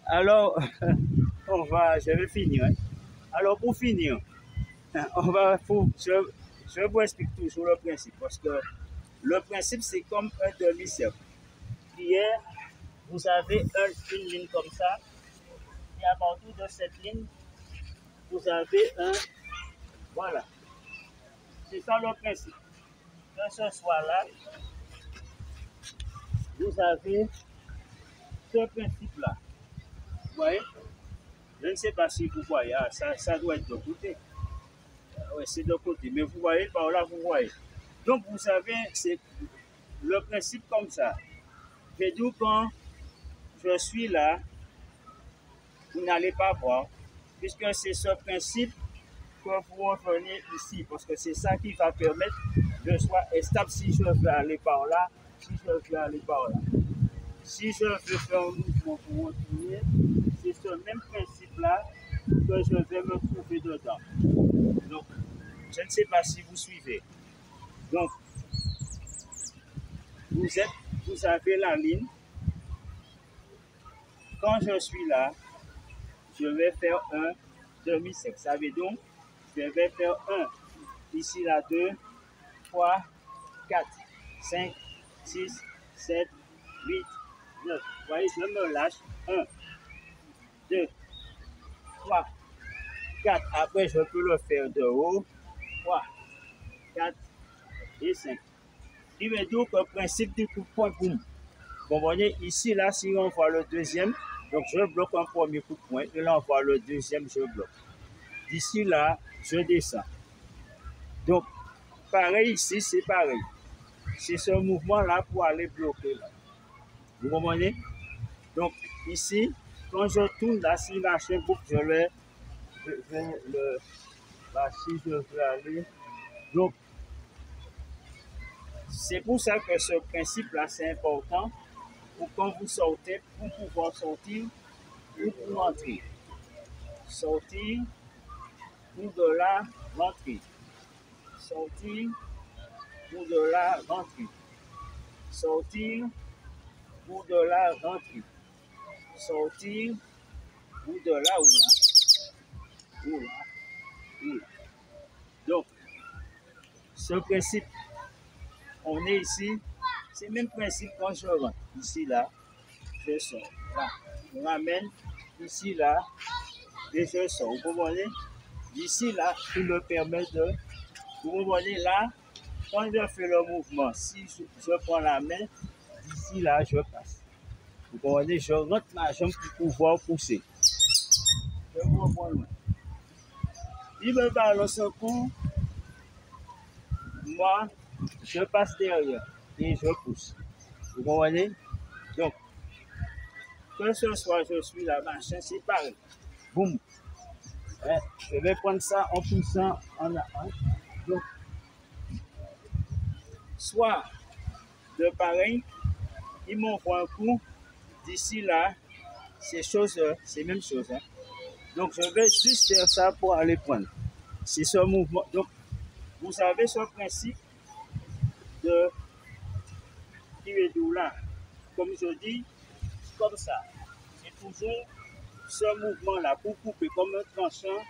Alors, je vais finir. Hein. Alors, pour finir, je vous explique toujours le principe, parce que le principe, c'est comme un demi-cercle. Hier, vous avez une ligne comme ça, et à partir de cette ligne, vous avez un, voilà. C'est ça le principe. Que ce soit là, vous avez ce principe-là. Vous voyez? Je ne sais pas si vous voyez, ça doit être de côté. Oui, c'est de côté, mais vous voyez par là, vous voyez. Donc, vous avez le principe comme ça. Et donc, quand je suis là, vous n'allez pas voir, puisque c'est ce principe que vous revenez ici, parce que c'est ça qui va permettre de soit stable si je veux aller par là, si je veux aller par là. Si je veux faire un mouvement pour retourner, c'est ce même principe-là que je vais me trouver dedans. Donc, je ne sais pas si vous suivez. Donc, vous avez la ligne. Quand je suis là, je vais faire un demi-cercle. Ça veut donc, je vais faire 1, ici là 2, 3, 4, 5, 6, 7, 8, 9. Vous voyez, je me lâche. 1, 2, 3, 4. Après, je peux le faire de haut. 3, 4 et 5. Il veut dire que le principe du coup de poing, boum. Vous voyez, ici, là, si on voit le deuxième, donc je bloque un premier coup de poing, et là, on voit le deuxième, je bloque. D'ici là, je descends. Donc, pareil ici, c'est pareil. C'est ce mouvement-là pour aller bloquer là. Vous comprenez? Donc, ici, quand je tourne là, si la chaîne boucle, je vais là, si je veux aller. Donc, c'est pour ça que ce principe-là, c'est important pour quand vous sortez, pour pouvoir sortir ou pour entrer. Sortir ou de là, rentrer. Sortir ou de là, rentrer. Sortir ou de là, rentrer. Sortir ou de là, ou là. Ou là. Ou là. Donc, ce principe, on est ici, c'est le même principe quand je rentre. Ici, là, je sors. Là, je ramène ici, là, et je sors. Vous comprenez? Ici, là, qui me permet de... Vous comprenez? Là, quand je fais le mouvement, si je prends la main, ici, là, je passe. Vous comprenez? Je rentre ma jambe pour pouvoir pousser. Je vous reprends loin. Il me balance un coup. Moi, je passe derrière et je pousse. Vous comprenez? Donc, que ce soit je suis là, machin, c'est pareil. Boum. Hein? Je vais prendre ça en poussant en avant. Donc, soit de pareil, ils m'envoient un coup. D'ici là, c'est même chose. Hein? Donc, je vais juste faire ça pour aller prendre. C'est ce mouvement. Donc, vous avez ce principe de tirer d'où là. Comme je dis, comme ça. C'est toujours ce mouvement-là pour couper comme un tranchant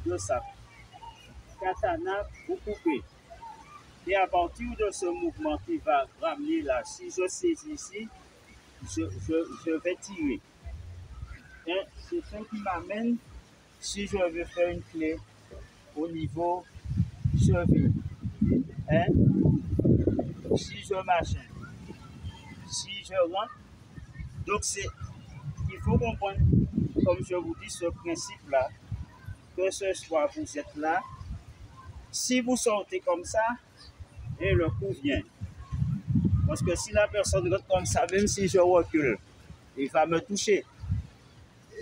de sable. Katana pour couper. Et à partir de ce mouvement qui va ramener là, si je saisis ici, je vais tirer. Et c'est ce qui m'amène, si je veux faire une clé au niveau cheville. Hein? Si je machine, si je rentre, donc il faut comprendre, comme je vous dis, ce principe-là, que ce soit vous êtes là, si vous sortez comme ça, et le coup vient. Parce que si la personne rentre comme ça, même si je recule, il va me toucher.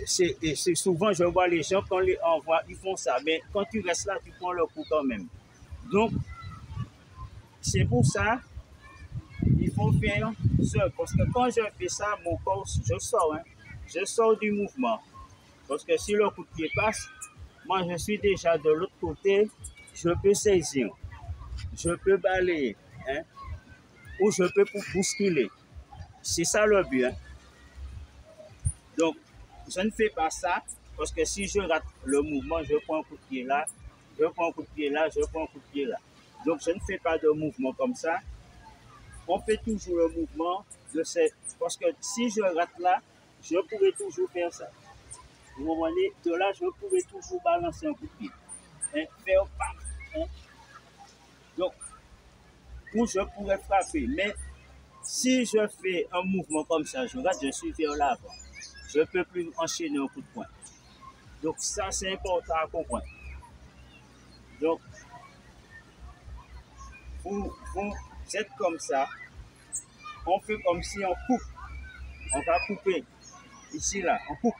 C'est souvent, je vois les gens, quand les envoient, ils font ça. Mais quand tu restes là, tu prends le coup quand même. Donc, c'est pour ça, il faut faire ça. Parce que quand je fais ça, mon corps, je sors. Hein. Je sors du mouvement. Parce que si le coup de pied passe, moi, je suis déjà de l'autre côté, je peux saisir. Je peux balayer. Hein. Ou je peux bousculer. C'est ça le but. Hein. Donc, je ne fais pas ça parce que si je rate le mouvement, je prends un coup de pied là, je prends un coup de pied là, je prends un coup de pied là. Donc, je ne fais pas de mouvement comme ça. On fait toujours le mouvement de cette... Parce que si je rate là, je pourrais toujours faire ça. Vous comprenez? De là, je pourrais toujours balancer un coup de pied. Hein? Faire pam. Hein? Donc, où je pourrais frapper. Mais si je fais un mouvement comme ça, je rate, je suis vers l'avant. Je ne peux plus enchaîner un coup de poing. Donc, ça, c'est important à comprendre. Donc, vous êtes comme ça. On fait comme si on coupe. On va couper. Ici, là, on coupe.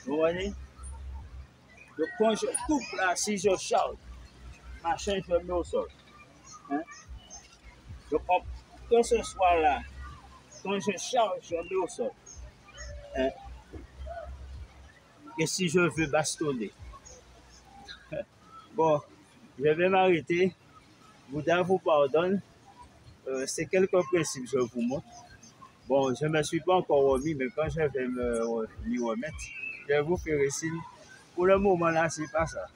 Vous voyez? Donc, quand je coupe là, si je charge, machin, je mets au sol. Hein? Donc, que ce soit là, quand je charge, je mets au sol. Hein? Et si je veux bastonner. Bon, je vais m'arrêter. Bouddha vous pardonne. C'est quelques principes que je vous montre. Bon, je ne me suis pas encore remis, mais quand je vais m'y remettre, je vais vous faire signe. Pour le moment là, c'est pas ça.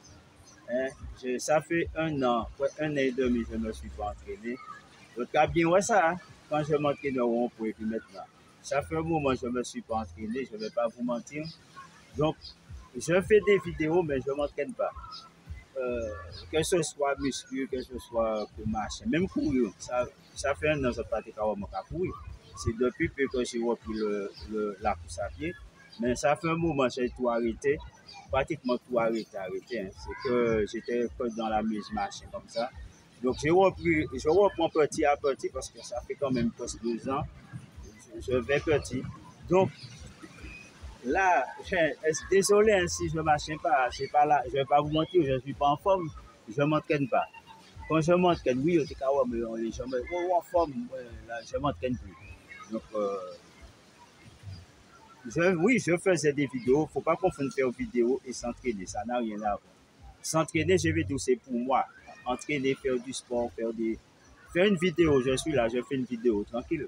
Hein? Ça fait 1 an, 1 an et demi, je ne me suis pas entraîné. Donc, à bien ouais ça, hein? Quand je m'entraîne au rond pour et puis maintenant. Ça fait un moment que je ne me suis pas entraîné, je ne vais pas vous mentir. Donc, je fais des vidéos, mais je ne m'entraîne pas. Que ce soit muscu, que ce soit pour marcher, même courir. Ça fait 1 an que je pratique à courir. C'est depuis que j'ai repris la course à pied. Mais ça fait un moment que j'ai tout arrêté. Pratiquement tout arrêté. Hein. C'est que j'étais dans la mise marche comme ça. Donc je reprends petit à petit parce que ça fait quand même presque 2 ans. Je vais petit. Donc là, désolé hein, si je ne marche pas, c'est pas là. Je ne vais pas vous mentir, je ne suis pas en forme. Je ne m'entraîne pas. Quand je m'entraîne, oui, je me en forme, là, je ne m'entraîne plus. Donc, oui, je faisais des vidéos. Il ne faut pas confondre faire vidéo et s'entraîner. Ça n'a rien à voir. S'entraîner, je vais dire, c'est pour moi. Entraîner, faire du sport, faire une vidéo. Je suis là, je fais une vidéo tranquille.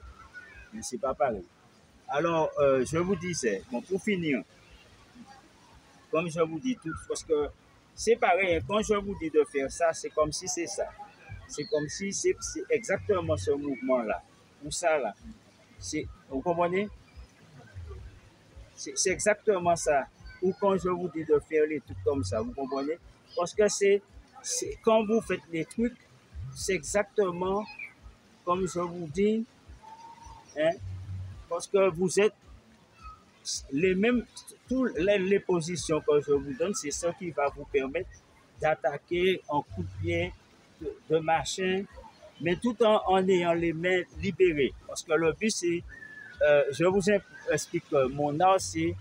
Mais ce n'est pas pareil. Alors, je vous disais, bon, pour finir, comme je vous dis tout, parce que c'est pareil, quand je vous dis de faire ça, c'est comme si c'est ça. C'est comme si c'est exactement ce mouvement-là. Ou ça là. Vous comprenez? C'est exactement ça. Ou quand je vous dis de faire les trucs comme ça, vous comprenez? Parce que c'est quand vous faites les trucs, c'est exactement comme je vous dis, hein, parce que vous êtes les mêmes, toutes les positions que je vous donne, c'est ça qui va vous permettre d'attaquer en coup de pied, de machin, mais tout en ayant les mains libérées. Parce que le but, c'est, je vous explique que mon art, c'est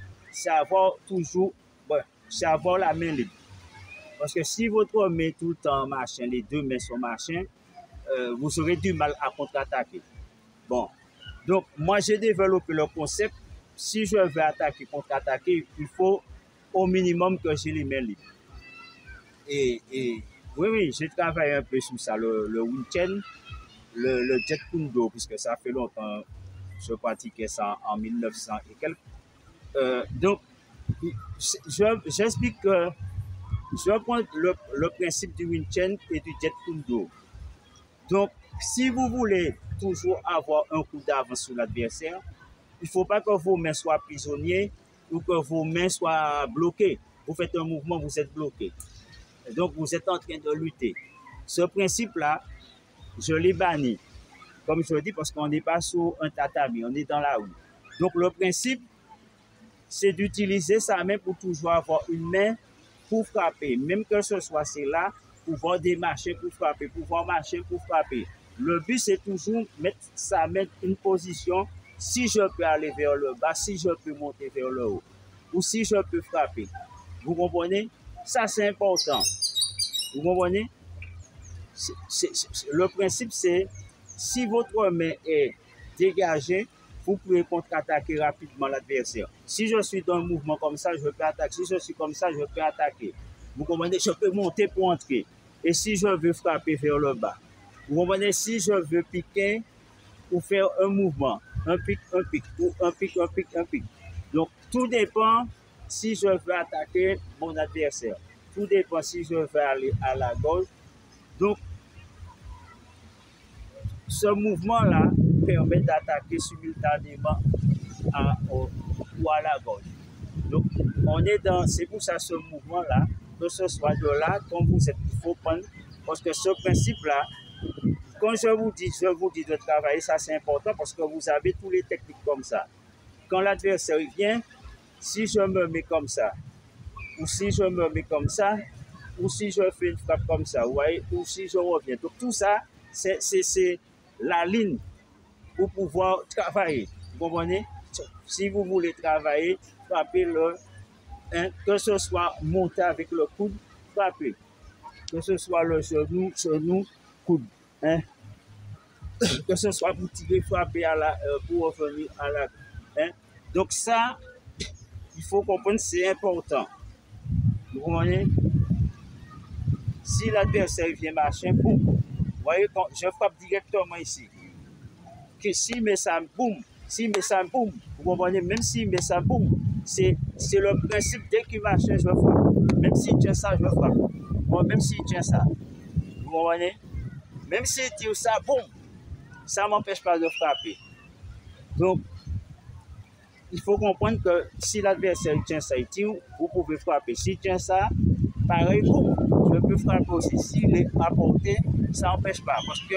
avoir toujours, c'est avoir la main libre. Parce que si votre main tout le temps machin, les deux mains sont machin, vous aurez du mal à contre-attaquer. Bon, donc moi j'ai développé le concept, si je veux attaquer, contre-attaquer, il faut au minimum que j'ai les mains libres. Et oui, j'ai travaillé un peu sur ça, le Wing Chun, le Jet Kundo, puisque ça fait longtemps je pratiquais ça en 1900 et quelques. Donc, j'explique que je prends le principe du Wing Chun et du Jet Kundo. Donc, si vous voulez toujours avoir un coup d'avance sur l'adversaire, il ne faut pas que vos mains soient prisonnières ou que vos mains soient bloquées. Vous faites un mouvement, vous êtes bloqué. Donc, vous êtes en train de lutter. Ce principe-là, je l'ai banni. Comme je le dis, parce qu'on n'est pas sur un tatami, on est dans la rue. Donc, le principe, c'est d'utiliser sa main pour toujours avoir une main pour frapper. Même que ce soit celle-là, pouvoir démarcher pour frapper, pouvoir marcher pour frapper. Le but, c'est toujours mettre sa main une position. Si je peux aller vers le bas, si je peux monter vers le haut, ou si je peux frapper. Vous comprenez? Ça, c'est important. Vous comprenez? Le principe, c'est si votre main est dégagée, vous pouvez contre-attaquer rapidement l'adversaire. Si je suis dans un mouvement comme ça, je peux attaquer. Si je suis comme ça, je peux attaquer. Vous comprenez? Je peux monter pour entrer. Et si je veux frapper vers le bas, vous comprenez? Si je veux piquer pour faire un mouvement, un pic, ou un pic, un pic, un pic. Donc, tout dépend si je veux attaquer mon adversaire. Tout dépend si je veux aller à la gauche. Donc, ce mouvement-là permet d'attaquer simultanément ou à la gauche. Donc, on est dans, c'est pour ça ce mouvement-là, que ce soit de là, comme vous êtes, il faut prendre, parce que ce principe-là, quand je vous dis de travailler, ça c'est important parce que vous avez tous les techniques comme ça. Quand l'adversaire vient, si je me mets comme ça, ou si je me mets comme ça, ou si je fais une frappe comme ça, vous voyez, ou si je reviens. Donc tout ça, c'est la ligne pour pouvoir travailler. Vous comprenez? Si vous voulez travailler, frappez le, hein, que ce soit monter avec le coude, frappez. Que ce soit le genou, coude. Hein? Que ce soit pour tirer, frapper pour revenir à la... Hein? Donc ça, il faut comprendre, c'est important. Vous comprenez? Si l'adversaire vient marcher, boum, vous voyez, quand je frappe directement ici. Que si met ça, boum, si met ça, boum, vous comprenez? Même si met ça, boum, c'est le principe, dès qu'il marche, je frappe. Même s'il tient ça, je frappe. Bon, même s'il tient ça, vous comprenez? Même s'il tire ça, boum, ça ne m'empêche pas de frapper. Donc, il faut comprendre que si l'adversaire tient ça, il tire, vous pouvez frapper. S'il tient ça, pareil, boum, je peux frapper aussi. S'il est à portée, ça n'empêche pas. Parce que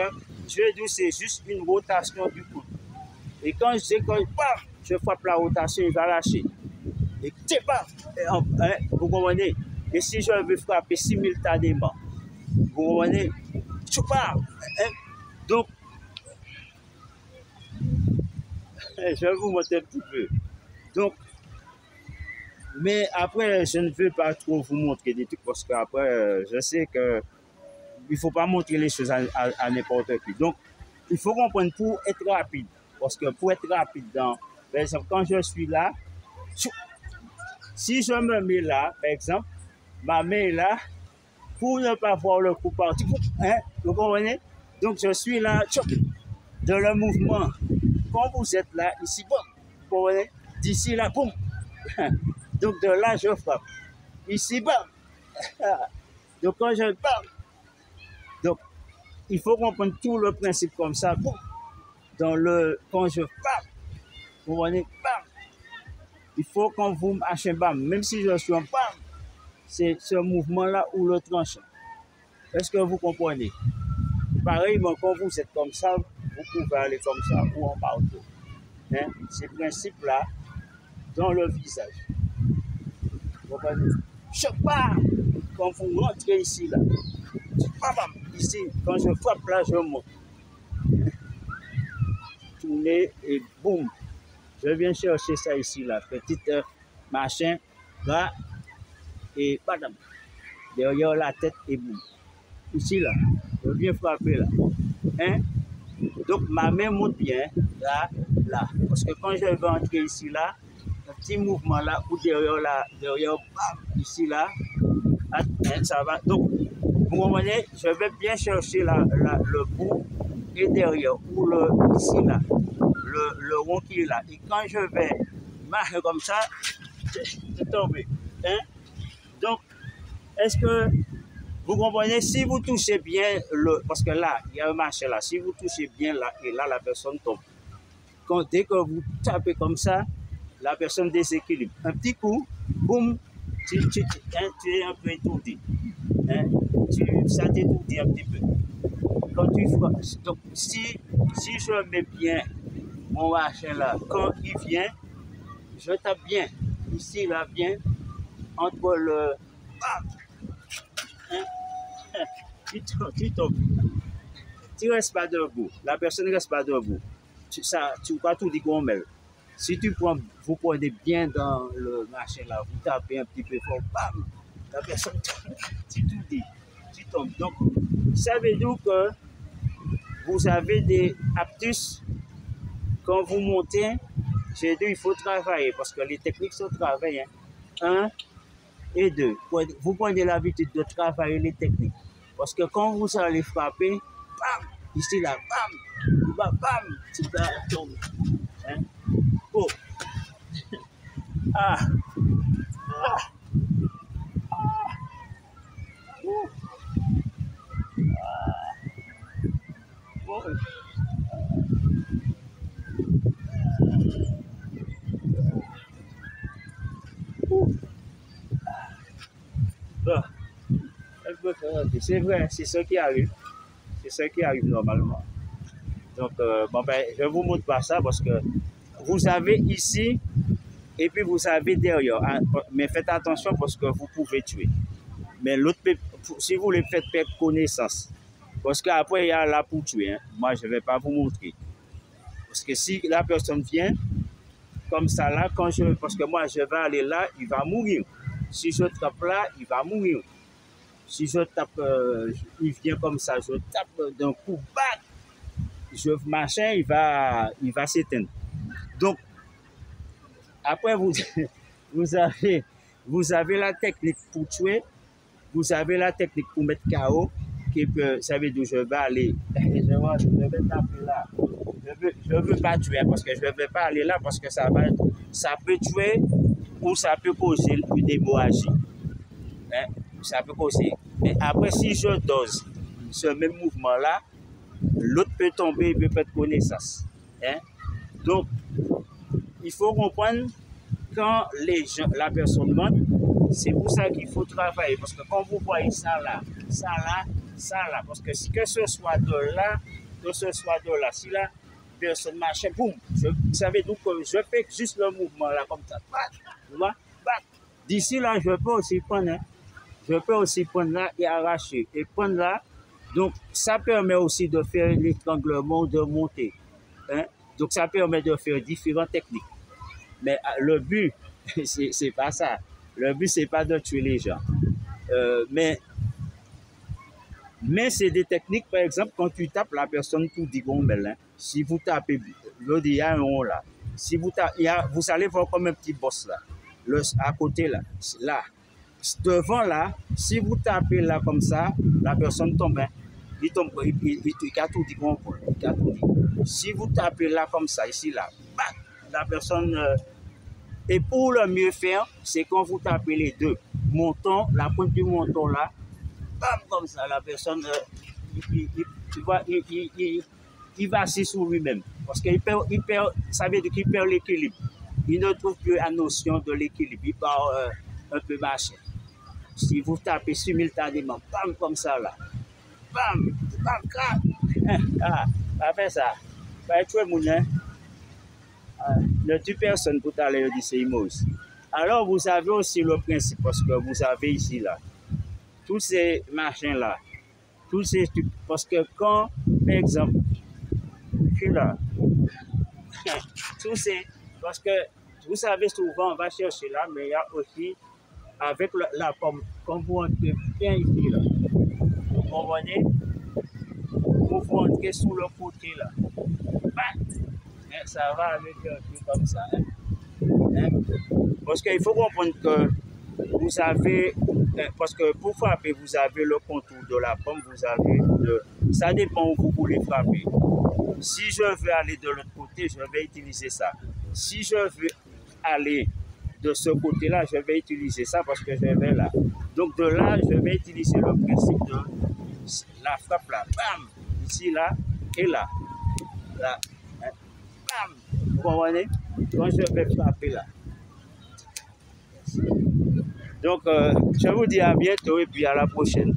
je dis c'est juste une rotation du coude. Et quand je sais que je frappe la rotation, il va lâcher. Et vous comprenez? Et si je veux frapper simultanément, vous comprenez? Donc, je vais vous montrer un petit peu. Donc, mais après, je ne veux pas trop vous montrer des trucs parce qu'après, je sais que il ne faut pas montrer les choses à n'importe qui. Donc, il faut comprendre pour être rapide. Parce que pour être rapide, par exemple, quand je suis là, si je me mets là, par exemple, ma main est là, pour ne pas voir le coup partir, hein, vous comprenez? Donc, je suis là, dans le mouvement. Quand vous êtes là, ici, bon, vous comprenez? D'ici là, boum. Donc, de là, je frappe. Ici, bam. Donc, quand je bam. Donc, il faut comprendre tout le principe comme ça. Boum. Quand je bam. Vous comprenez? Bam. Il faut quand vous marchez, bam. Même si je suis en bam, c'est ce mouvement-là ou le tranchant. Est-ce que vous comprenez? Pareillement, quand vous êtes comme ça, vous pouvez aller comme ça ou en marteau. Hein? Ces principes-là dans le visage. Vous comprenez? Je pars quand vous rentrez ici, là. Ici, quand je frappe là, je monte. Tourner et boum. Je viens chercher ça ici, là. Petite machin, là, et padam. Derrière la tête et boum. Ici, là. Je viens frapper là. Hein? Donc, ma main monte bien, là, là. Parce que quand je vais entrer ici, là, un petit mouvement là, ou derrière, bam, ici, là, hein, ça va. Donc, vous comprenez, je vais bien chercher le bout et derrière, ou ici, là, le rond qui est là. Et quand je vais marcher comme ça, c'est tombé. Hein? Donc, est-ce que vous comprenez, si vous touchez bien parce que là, il y a un marché là, si vous touchez bien là, et là, la personne tombe. Dès que vous tapez comme ça, la personne déséquilibre. Un petit coup, boum, tu es un peu étourdi. Hein? Ça t'étourdit un petit peu. Quand donc, si je mets bien mon marché là, quand il vient, je tape bien, ici là, bien, entre le... Hein? Tu tombes. Tu ne restes pas debout. La personne ne reste pas debout. Tu vas tout dire qu'on met. Si vous prenez bien dans le machin là, vous tapez un petit peu fort, bam, la personne, tu tout dit, tu tombes. Donc, ça veut dire que vous avez des aptus. Quand vous montez, j'ai dit il faut travailler parce que les techniques sont travaillées. 1 et 2. Vous prenez l'habitude de travailler les techniques. Parce que quand vous allez frapper, bam, ici là, bam, tu vas tomber. Hein? Oh. Ah. Ah. Bon. Bon. C'est vrai, c'est ce qui arrive. C'est ce qui arrive normalement. Donc, bon, ben, je ne vous montre pas ça parce que vous avez ici et puis vous avez derrière. Mais faites attention parce que vous pouvez tuer. Mais l'autre, si vous les faites perdre connaissance, parce qu'après, il y a là pour tuer. Hein. Moi, je ne vais pas vous montrer. Parce que si la personne vient, comme ça là, parce que moi, je vais aller là, il va mourir. Si je tape là, il va mourir. Si je tape, il vient comme ça, je tape d'un coup, bac, machin, il va s'éteindre. Donc, après, vous avez la technique pour tuer, vous avez la technique pour mettre KO, ça veut dire je vais aller, je vais taper là. Je ne veux pas tuer parce que je ne vais pas aller là parce que ça peut tuer ou ça peut causer une hémorragie. Hein? Ça peut causer. Mais après, si je dose ce même mouvement-là, l'autre peut tomber, il peut perdre connaissance. Hein? Donc, il faut comprendre quand la personne monte, c'est pour ça qu'il faut travailler. Parce que quand vous voyez ça là, parce que que ce soit de là, si la personne marche, boum, vous savez, donc je fais juste le mouvement là, comme ça. D'ici là, je peux aussi prendre. Hein? Je peux aussi prendre là et arracher. Et prendre là, donc ça permet aussi de faire l'étranglement, de monter. Hein? Donc ça permet de faire différentes techniques. Mais le but, c'est pas ça. Le but, c'est pas de tuer les gens. Mais c'est des techniques, par exemple, quand tu tapes la personne tout dit hein, si vous tapez, il y a un rond là. Si vous tapez, vous allez voir comme un petit boss là. À côté là. Devant là, si vous tapez là comme ça, la personne tombe. Hein. Il tombe, il a tout dit bon. Si vous tapez là comme ça, ici là, bam, la personne. Et pour le mieux faire, c'est quand vous tapez les deux montons, la pointe du menton là, bam, comme ça, la personne, il va assis sur lui-même. Parce qu'il perd, ça veut dire qu'il perd l'équilibre. Il ne trouve plus la notion de l'équilibre. Il part un peu marcher. Si vous tapez simultanément, bam, comme ça là, bam, crac, ça fait ça. Ça tuer mon hein. Ne tue personne pour aller dire c'est immense. Alors vous avez aussi le principe, parce que vous avez ici là, tous ces machins là, parce que quand, par exemple, je suis là, parce que vous savez souvent on va chercher là, mais il y a aussi avec la pomme, quand vous entrez bien ici là, vous comprenez, vous entrez sous le côté là, ça va avec un truc comme ça. Hein? Parce qu'il faut comprendre que vous avez, parce que pour frapper, vous avez le contour de la pomme, ça dépend où vous voulez frapper. Si je veux aller de l'autre côté, je vais utiliser ça. Si je veux aller de ce côté-là, je vais utiliser ça parce que je vais là. Donc de là, je vais utiliser le principe de la frappe là. Bam! Ici, là et là. Là. Bam! Vous comprenez? Quand je vais frapper là. Donc, je vous dis à bientôt et puis à la prochaine.